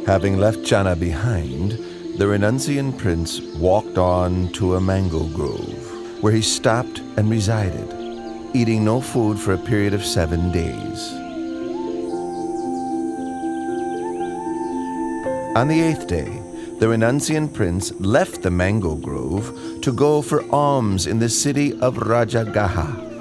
Having left Channa behind, the renunciant prince walked on to a mango grove, where he stopped and resided, eating no food for a period of 7 days. On the 8th day, the renunciant prince left the mango grove to go for alms in the city of Rajagaha.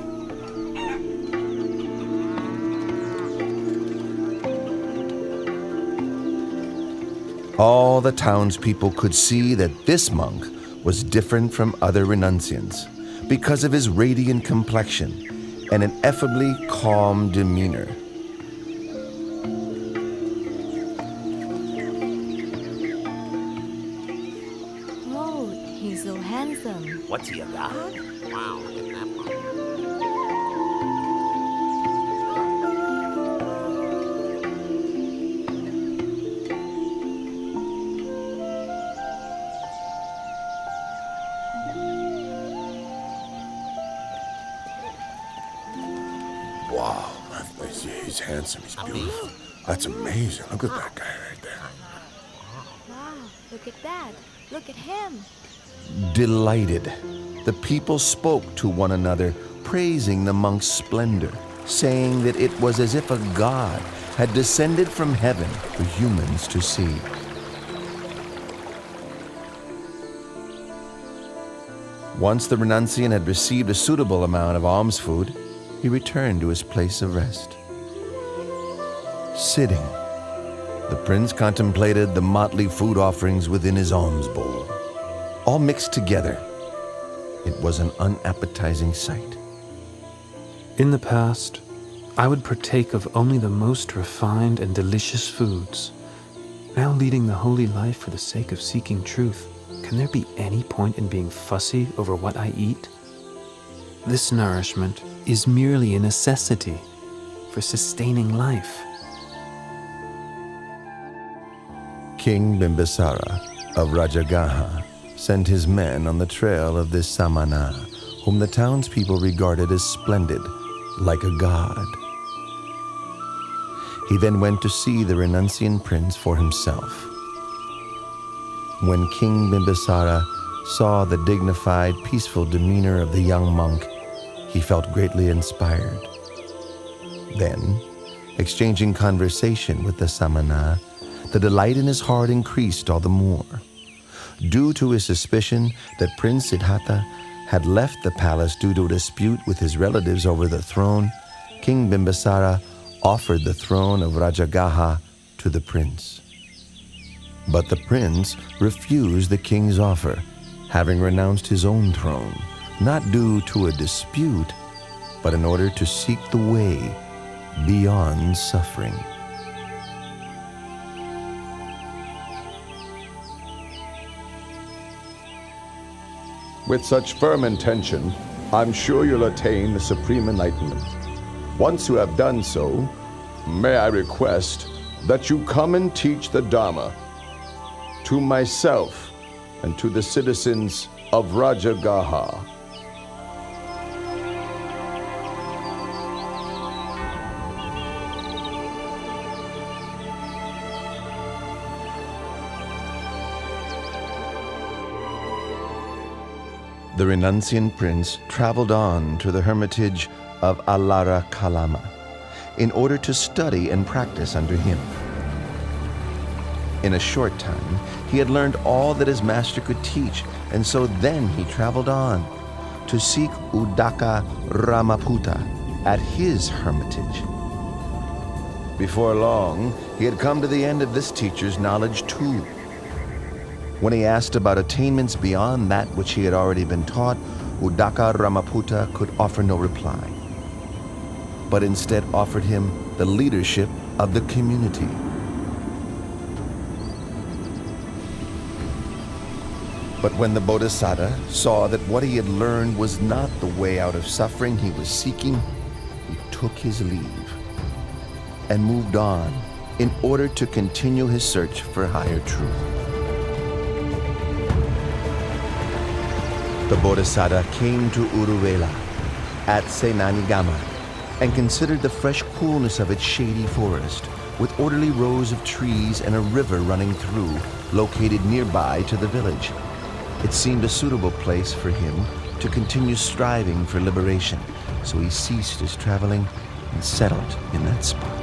All the townspeople could see that this monk was different from other renunciants because of his radiant complexion and an effably calm demeanor. Oh, he's so handsome. What's he, a god? Wow, look at that one. Wow, he's handsome, he's beautiful. That's amazing. Look at that guy right there. Wow, look at that. Look at him. Delighted, the people spoke to one another, praising the monk's splendor, saying that it was as if a god had descended from heaven for humans to see. Once the renunciant had received a suitable amount of alms food, he returned to his place of rest. Sitting, the prince contemplated the motley food offerings within his alms bowl, all mixed together. It was an unappetizing sight. In the past, I would partake of only the most refined and delicious foods. Now leading the holy life for the sake of seeking truth, can there be any point in being fussy over what I eat? This nourishment is merely a necessity for sustaining life. King Bimbisara of Rajagaha sent his men on the trail of this Samana, whom the townspeople regarded as splendid, like a god. He then went to see the renunciant prince for himself. When King Bimbisara saw the dignified, peaceful demeanor of the young monk, he felt greatly inspired. Then, exchanging conversation with the Samana, the delight in his heart increased all the more. Due to his suspicion that Prince Siddhartha had left the palace due to a dispute with his relatives over the throne, King Bimbisara offered the throne of Rajagaha to the prince. But the prince refused the king's offer, having renounced his own throne, not due to a dispute, but in order to seek the way beyond suffering. With such firm intention, I'm sure you'll attain the supreme enlightenment. Once you have done so, may I request that you come and teach the Dharma to myself and to the citizens of Rajagaha. The renunciant prince traveled on to the hermitage of Alara Kalama in order to study and practice under him. In a short time, he had learned all that his master could teach, and so then he traveled on to seek Udaka Ramaputta at his hermitage. Before long, he had come to the end of this teacher's knowledge too. When he asked about attainments beyond that which he had already been taught, Udaka Ramaputta could offer no reply, but instead offered him the leadership of the community. But when the Bodhisattva saw that what he had learned was not the way out of suffering he was seeking, he took his leave and moved on in order to continue his search for higher truth. The Bodhisattva came to Uruvela at Senanigama and considered the fresh coolness of its shady forest, with orderly rows of trees and a river running through, located nearby to the village. It seemed a suitable place for him to continue striving for liberation, so he ceased his traveling and settled in that spot.